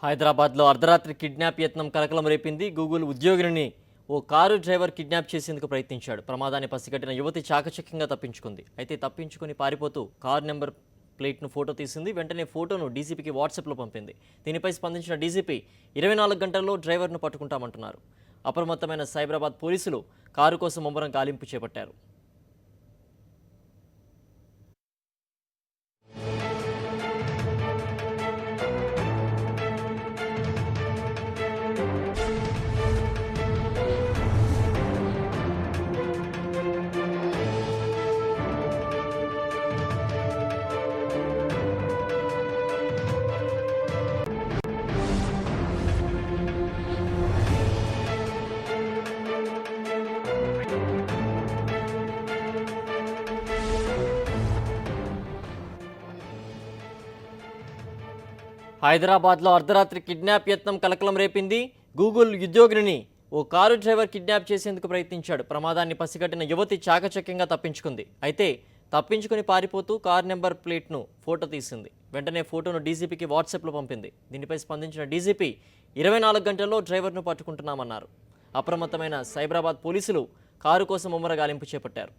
హైదరాబాద్లో అర్ధరాత్రి కిడ్నాప్ యత్నం కలకలం రేపింది. గూగుల్ ఉద్యోగిని ఓ కారు డ్రైవర్ కిడ్నాప్ చేసేందుకు ప్రయత్నించాడు. ప్రమాదాన్ని పసిగట్టిన యువతి చాకచక్యంగా తప్పించుకుంది. అయితే తప్పించుకుని పారిపోతూ కారు నెంబర్ ప్లేట్ను ఫోటో తీసింది. వెంటనే ఫోటోను డీసీపీకి వాట్సాప్లో పంపింది. దీనిపై స్పందించిన డీసీపీ 24 గంటల్లో డ్రైవర్ను పట్టుకుంటామంటున్నారు. అప్రమత్తమైన సైబరాబాద్ పోలీసులు కారు కోసం ముమ్మరం గాలింపు చేపట్టారు. హైదరాబాద్లో అర్ధరాత్రి కిడ్నాప్ యత్నం కలకలం రేపింది. గూగుల్ ఉద్యోగిని ఓ కారు డ్రైవర్ కిడ్నాప్ చేసేందుకు ప్రయత్నించాడు. ప్రమాదాన్ని పసిగట్టిన యువతి చాకచక్యంగా తప్పించుకుంది. అయితే తప్పించుకుని పారిపోతూ కారు నెంబర్ ప్లేట్ను ఫోటో తీసింది. వెంటనే ఫోటోను డీసీపీకి వాట్సాప్లో పంపింది. దీనిపై స్పందించిన డీసీపీ 24 గంటల్లో డ్రైవర్ను పట్టుకుంటున్నామన్నారు. అప్రమత్తమైన సైబరాబాద్ పోలీసులు కారు కోసం ముమ్మర గాలింపు చేపట్టారు.